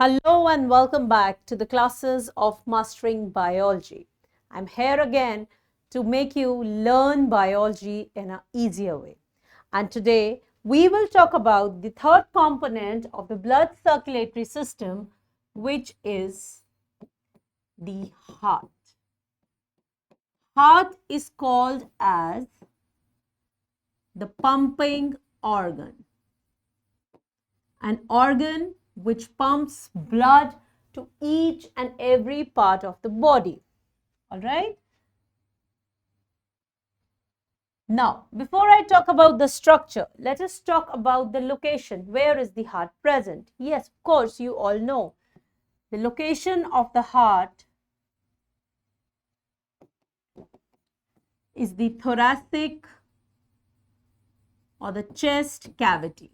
Hello and welcome back to the classes of Mastering Biology. I'm here again to make you learn biology in an easier way. And today we will talk about the third component of the blood circulatory system, which is the heart. Heart is called as the pumping organ, an organ which pumps blood to each and every part of the body. All right. Now, before I talk about the structure, let us talk about the location. Where is the heart present? Yes, of course, you all know. The location of the heart is the thoracic or the chest cavity.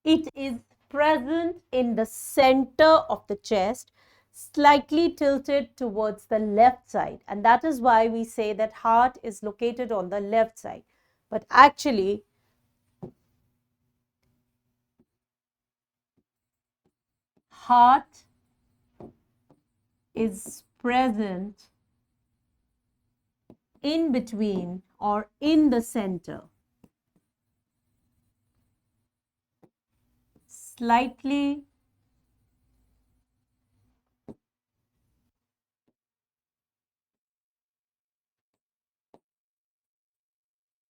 It is present in the center of the chest, slightly tilted towards the left side, and that is why we say that heart is located on the left side. But actually, heart is present in between or in the center, slightly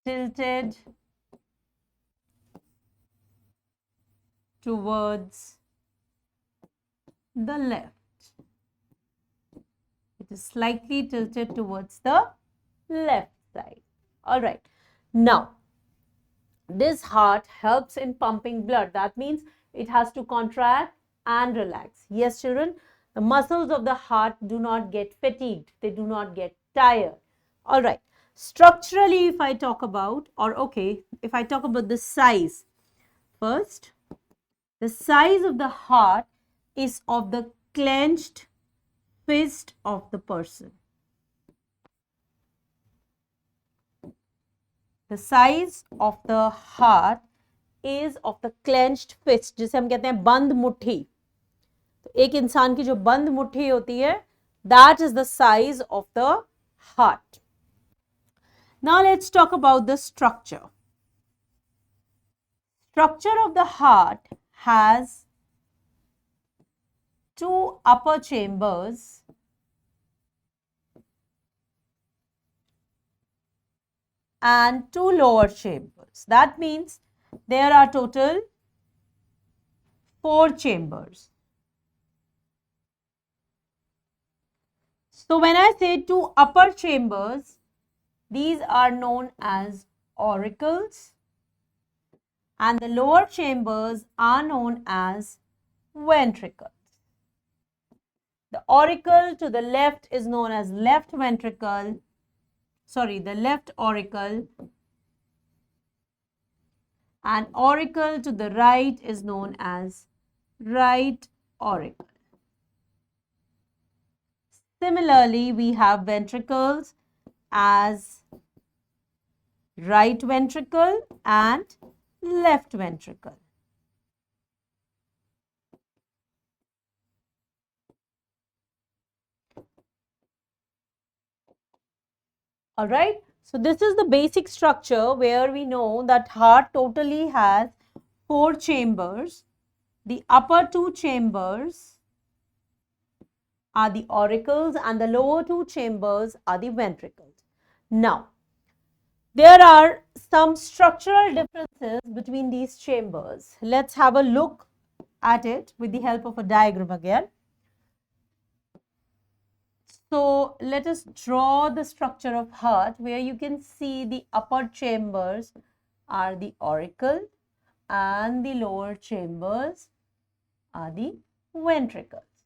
tilted towards the left. It is slightly tilted towards the left side. All right. Now, this heart helps in pumping blood. That means it has to contract and relax. Yes, children, the muscles of the heart do not get fatigued. They do not get tired. All right. Structurally, if I talk about, if I talk about the size, first, the size of the heart is of the clenched fist of the person. The size of the heart is of the clenched fist, जिसे हम कहते हैं बंद मुट्ठी. तो एक इंसान की जो बंद मुट्ठी होती है, that is the size of the heart. Now let's talk about the structure. Structure of the heart has two upper chambers and two lower chambers. That means there are total 4 chambers. So when I say two upper chambers, these are known as auricles, and the lower chambers are known as ventricles. The auricle to the left is known as left ventricle, the left auricle, and auricle to the right is known as right auricle. Similarly, we have ventricles as right ventricle and left ventricle. All right. So this is the basic structure where we know that heart totally has 4 chambers. The upper 2 chambers are the auricles and the lower 2 chambers are the ventricles. Now, there are some structural differences between these chambers. Let's have a look at it with the help of a diagram again. So let us draw the structure of heart where you can see the upper chambers are the auricle and the lower chambers are the ventricles.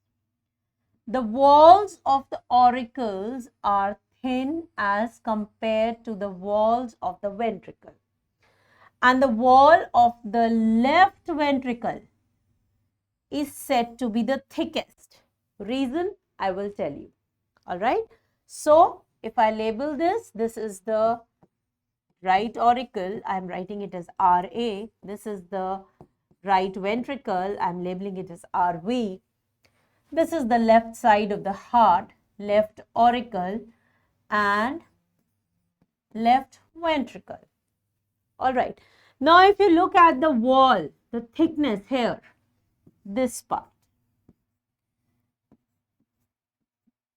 The walls of the auricles are thin as compared to the walls of the ventricle. And the wall of the left ventricle is said to be the thickest. Reason I will tell you. All right. So if I label this, this is the right auricle. I am writing it as RA. This is the right ventricle, I'm labeling it as RV. This is the left side of the heart, left auricle and left ventricle. All right. Now, if you look at the wall, the thickness here, this part,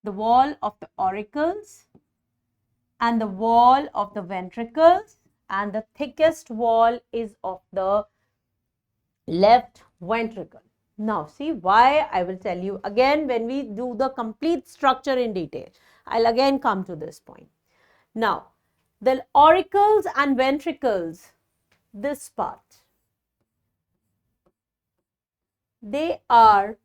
the wall of the auricles and the wall of the ventricles, and the thickest wall is of the left ventricle. Now, see why I will tell you again when we do the complete structure in detail. I'll again come to this point. Now, the auricles and ventricles, this part, they are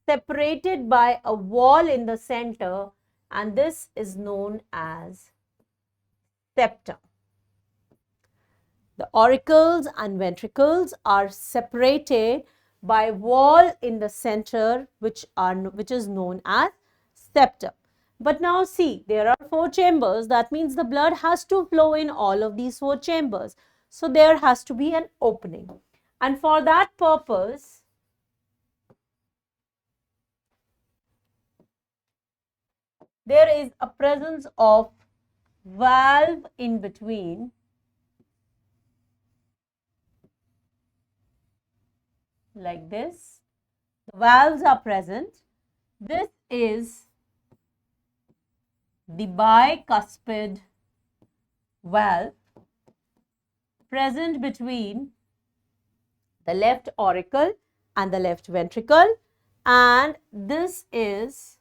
separated by a wall in the center, and this is known as septum. The auricles and ventricles are separated by wall in the center, which is known as septum. But now see, there are 4 chambers. That means the blood has to flow in all of these 4 chambers. So there has to be an opening. And for that purpose, there is a presence of valve in between, like this. The valves are present. This is the bicuspid valve present between the left auricle and the left ventricle, and this is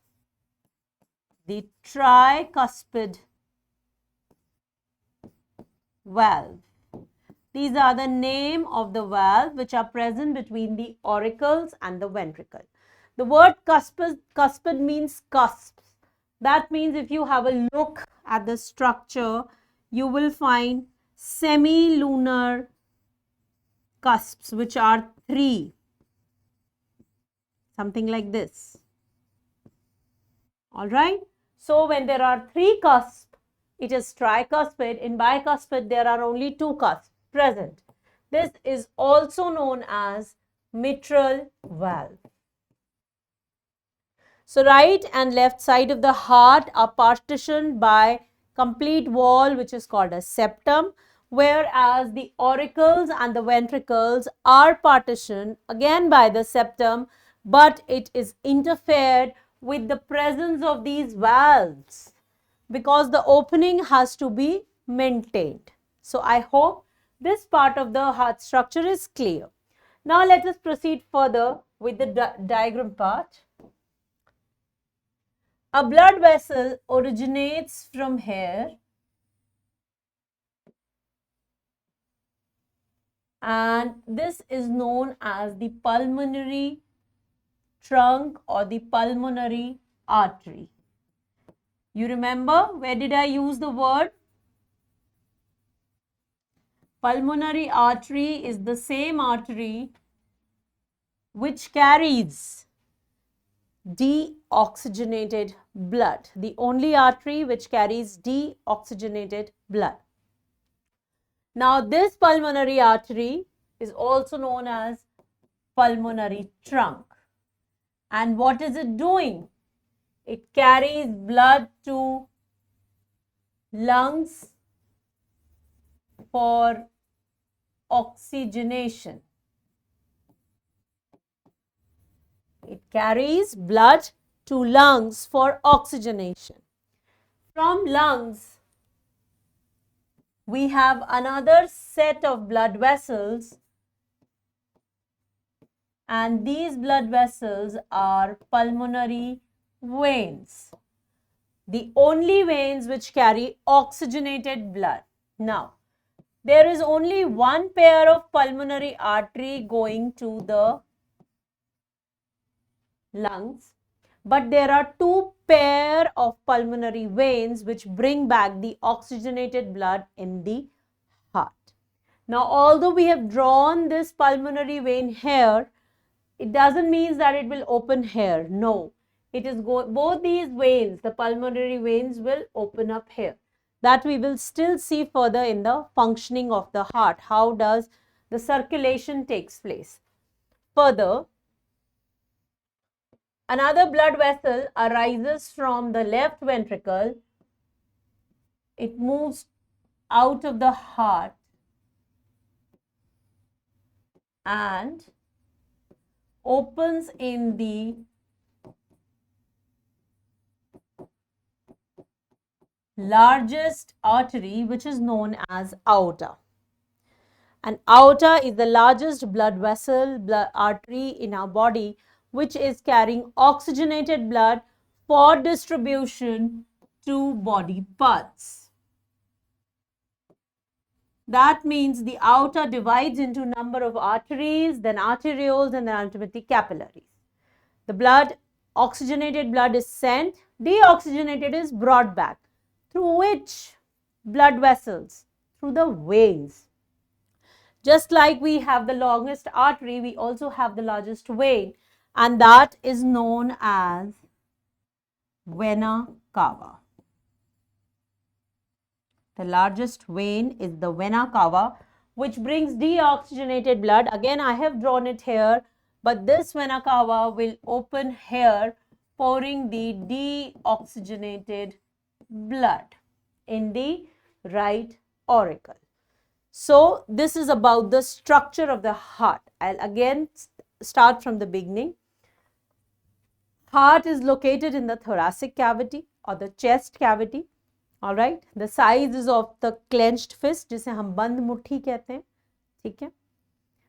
the tricuspid valve. These are the name of the valve which are present between the auricles and the ventricle. The word cuspid means cusps. That means if you have a look at the structure, you will find semilunar cusps, which are 3, something like this. All right. So when there are 3 cusps, it is tricuspid. In bicuspid, there are only 2 cusps present. This is also known as mitral valve. So right and left side of the heart are partitioned by complete wall, which is called a septum, whereas the auricles and the ventricles are partitioned again by the septum, but it is interfered with the presence of these valves because the opening has to be maintained. So I hope this part of the heart structure is clear. Now let us proceed further with the diagram part. A blood vessel originates from here and this is known as the pulmonary trunk or the pulmonary artery. You remember where did I use the word? Pulmonary artery is the same artery which carries deoxygenated blood, the only artery which carries deoxygenated blood. Now, this pulmonary artery is also known as pulmonary trunk. And what is it doing? It carries blood to lungs for oxygenation. It carries blood to lungs for oxygenation. From lungs, we have another set of blood vessels, and these blood vessels are pulmonary veins, the only veins which carry oxygenated blood. Now, there is only one pair of pulmonary artery going to the lungs, but there are 2 pair of pulmonary veins which bring back the oxygenated blood in the heart. Now, although we have drawn this pulmonary vein here, it doesn't mean that it will open here. No, it is both these veins, the pulmonary veins, will open up here. That we will still see further in the functioning of the heart. How does the circulation takes place? Further, another blood vessel arises from the left ventricle. It moves out of the heart and opens in the largest artery, which is known as aorta. And aorta is the largest blood vessel, blood artery in our body, which is carrying oxygenated blood for distribution to body parts. That means the aorta divides into number of arteries, then arterioles, and then ultimately capillaries. The blood, oxygenated blood is sent, deoxygenated is brought back. Through which blood vessels? Through the veins. Just like we have the longest artery, we also have the largest vein, and that is known as vena cava. The largest vein is the vena cava, which brings deoxygenated blood. Again, I have drawn it here, but this vena cava will open here, pouring the deoxygenated blood in the right auricle. So, this is about the structure of the heart. I'll again start from the beginning. Heart is located in the thoracic cavity or the chest cavity. All right. The size is of the clenched fist, जिसे हम बंद मुट्ठी कहते हैं. ठीक है.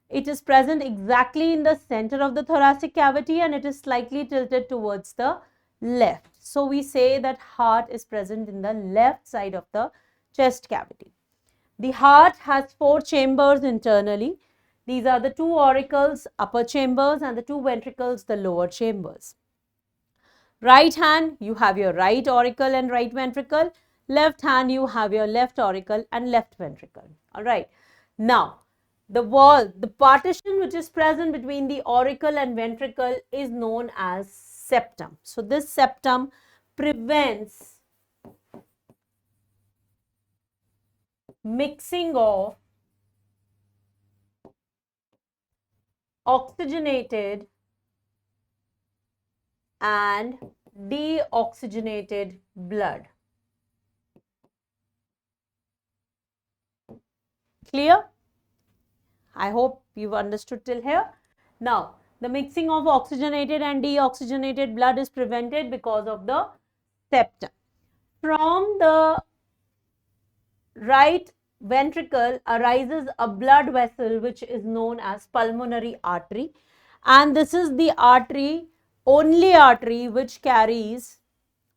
It is present exactly in the center of the thoracic cavity and it is slightly tilted towards the left. So, we say that heart is present in the left side of the chest cavity. The heart has 4 chambers internally. These are the 2 auricles, upper chambers, and the 2 ventricles, the lower chambers. Right hand, you have your right auricle and right ventricle. Left hand, you have your left auricle and left ventricle. All right. Now, the wall, the partition which is present between the auricle and ventricle is known as septum. So, this septum prevents mixing of oxygenated and deoxygenated blood. Clear? I hope you've understood till here. Now, the mixing of oxygenated and deoxygenated blood is prevented because of the septum. From the right ventricle arises a blood vessel which is known as pulmonary artery, and this is the artery, only artery which carries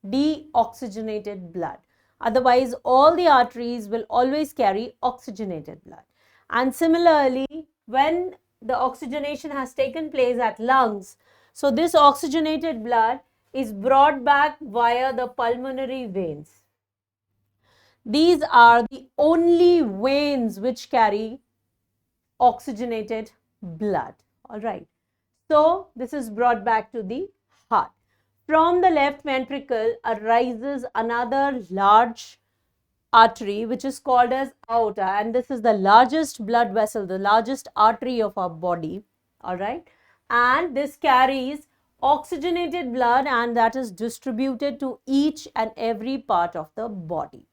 deoxygenated blood. Otherwise, all the arteries will always carry oxygenated blood. And similarly, when the oxygenation has taken place at lungs, so this oxygenated blood is brought back via the pulmonary veins. These are the only veins which carry oxygenated blood. All right. So, this is brought back to the heart. From the left ventricle arises another large artery which is called as aorta, and this is the largest blood vessel, the largest artery of our body. All right. And this carries oxygenated blood and that is distributed to each and every part of the body.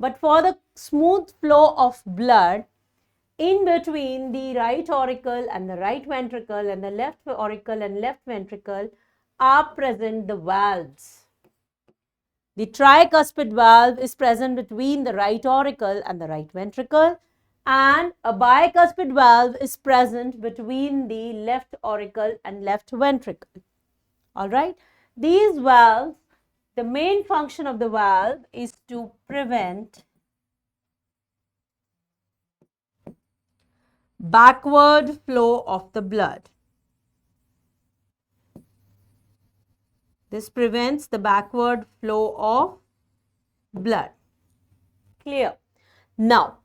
But for the smooth flow of blood, in between the right auricle and the right ventricle and the left auricle and left ventricle are present the valves. The tricuspid valve is present between the right auricle and the right ventricle, and a bicuspid valve is present between the left auricle and left ventricle. All right. These valves, the main function of the valve is to prevent backward flow of the blood. This prevents the backward flow of blood. Clear? Now,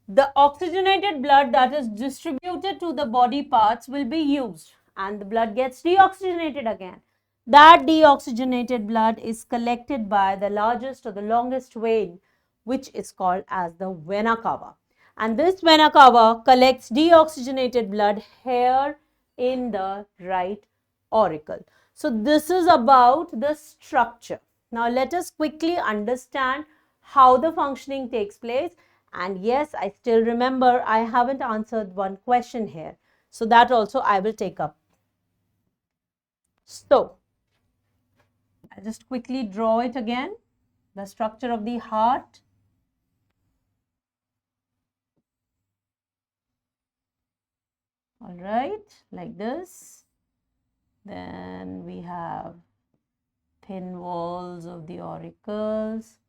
the oxygenated blood that is distributed to the body parts will be used and the blood gets deoxygenated again. That deoxygenated blood is collected by the largest or the longest vein, which is called as the vena cava. And this vena cava collects deoxygenated blood here in the right auricle. So this is about the structure. Now let us quickly understand how the functioning takes place. And yes, I still remember I haven't answered one question here. So that also I will take up. So I'll just quickly draw it again. The structure of the heart. All right, like this. Then we have thin walls of the auricles,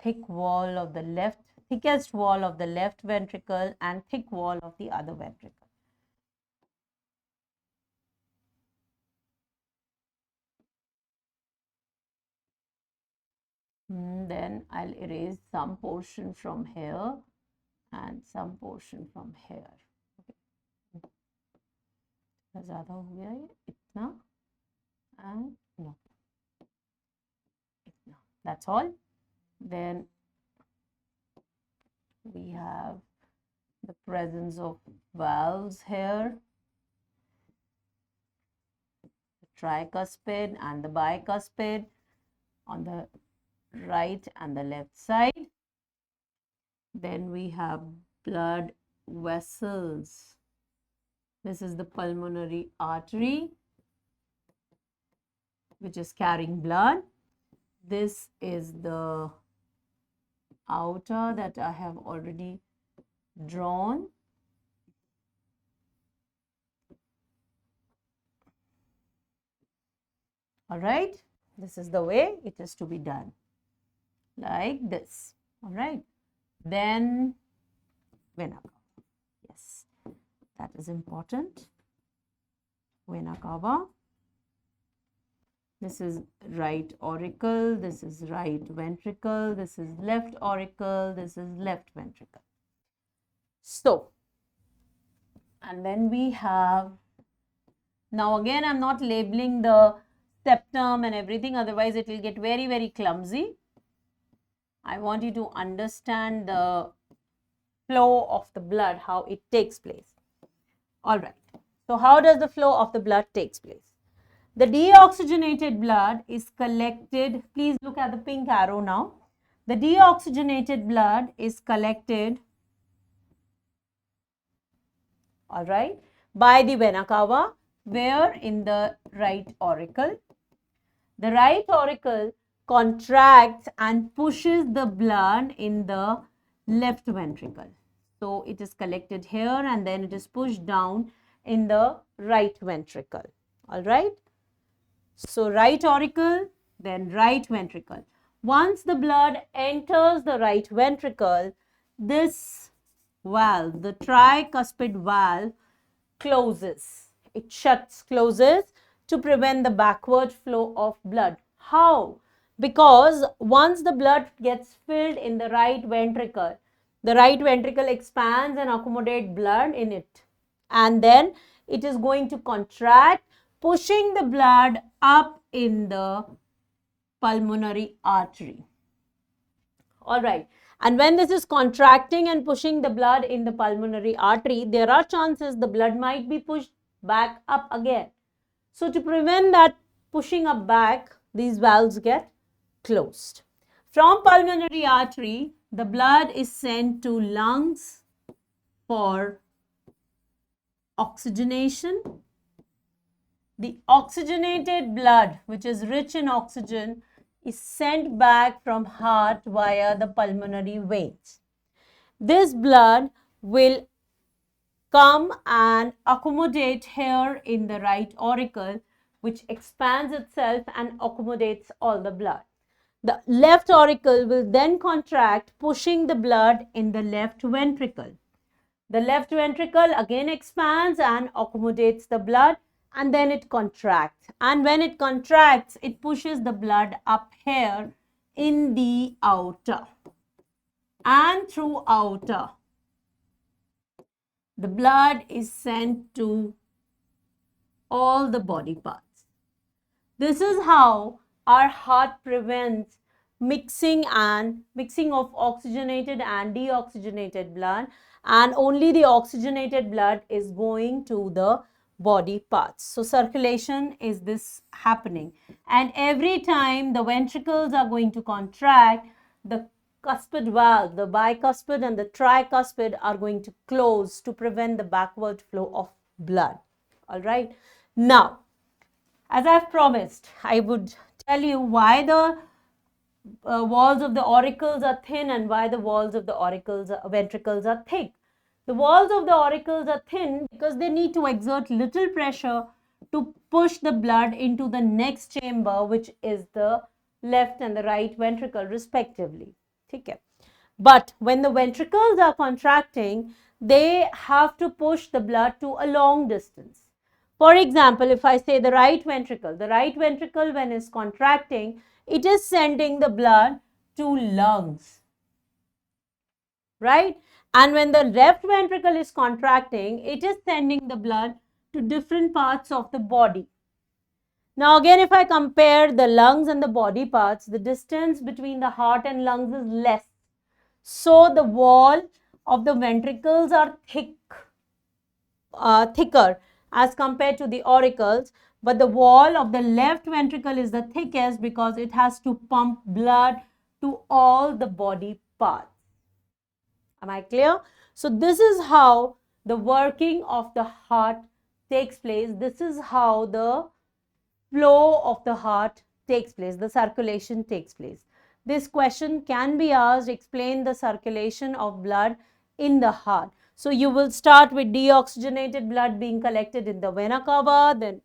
thick wall of the thickest wall of the left ventricle, and thick wall of the other ventricle. Then I'll erase some portion from here and some portion from here. ज़्यादा हो गया है इतना and no itna. That's all. Then we have the presence of valves here, the tricuspid and the bicuspid on the right and the left side. Then we have blood vessels. This is the pulmonary artery, which is carrying blood. This is the aorta that I have already drawn. All right, this is the way it is to be done, like this. All right, then vena cava. Yes, that is important. Vena cava. This is right auricle, this is right ventricle, this is left auricle, this is left ventricle. So, and then we have, now again I'm not labeling the septum and everything, otherwise it will get very, very clumsy. I want you to understand the flow of the blood, how it takes place. All right. So how does the flow of the blood takes place? The deoxygenated blood is collected. Please look at the pink arrow now. The deoxygenated blood is collected, all right, by the vena cava, where in the right auricle. The right auricle contracts and pushes the blood in the left ventricle. So it is collected here and then it is pushed down in the right ventricle. All right. So right auricle, then right ventricle. Once the blood enters the right ventricle, this valve, the tricuspid valve, closes. It closes to prevent the backward flow of blood. How? Because once the blood gets filled in the right ventricle expands and accommodates blood in it. And then it is going to contract, pushing the blood up in the pulmonary artery. All right. And when this is contracting and pushing the blood in the pulmonary artery, there are chances the blood might be pushed back up again. So to prevent that pushing up back, these valves get closed. From pulmonary artery, the blood is sent to lungs for oxygenation. The oxygenated blood, which is rich in oxygen, is sent back from heart via the pulmonary veins. This blood will come and accommodate here in the right auricle, which expands itself and accommodates all the blood. The left auricle will then contract, pushing the blood in the left ventricle. The left ventricle again expands and accommodates the blood, and then it contracts. And when it contracts, it pushes the blood up here in the aorta. And through aorta, the blood is sent to all the body parts. This is how our heart prevents mixing of oxygenated and deoxygenated blood, and only the oxygenated blood is going to the body parts. So circulation is this happening, and every time the ventricles are going to contract, the cuspid valve, the bicuspid and the tricuspid are going to close to prevent the backward flow of blood. All right. Now, as I've promised, I would tell you why the walls of the auricles are thin and why the walls of the ventricles are thick. The walls of the auricles are thin because they need to exert little pressure to push the blood into the next chamber, which is the left and the right ventricle respectively. Okay. But when the ventricles are contracting, they have to push the blood to a long distance. For example, if I say the right ventricle when it's contracting, it is sending the blood to lungs, right? And when the left ventricle is contracting, it is sending the blood to different parts of the body. Now again, if I compare the lungs and the body parts, the distance between the heart and lungs is less. So the wall of the ventricles are thicker as compared to the auricles, but the wall of the left ventricle is the thickest because it has to pump blood to all the body parts. Am I clear? So this is how the working of the heart takes place. This is how the flow of the heart takes place, the circulation takes place. This question can be asked, explain the circulation of blood in the heart. So you will start with deoxygenated blood being collected in the vena cava, then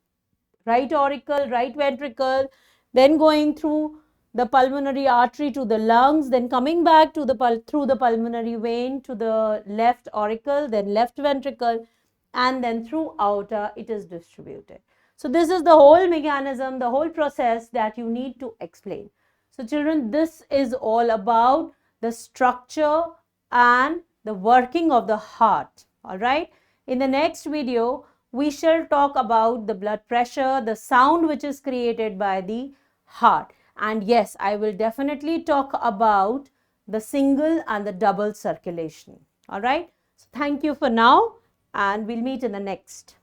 right auricle, right ventricle, then going through the pulmonary artery to the lungs, then coming back to through the pulmonary vein to the left auricle, then left ventricle, and then through aorta it is distributed. So this is the whole mechanism, the whole process that you need to explain. So children, this is all about the structure and the working of the heart. All right. In the next video, we shall talk about the blood pressure, the sound which is created by the heart. And yes, I will definitely talk about the single and the double circulation. All right. So thank you for now, and we'll meet in the next.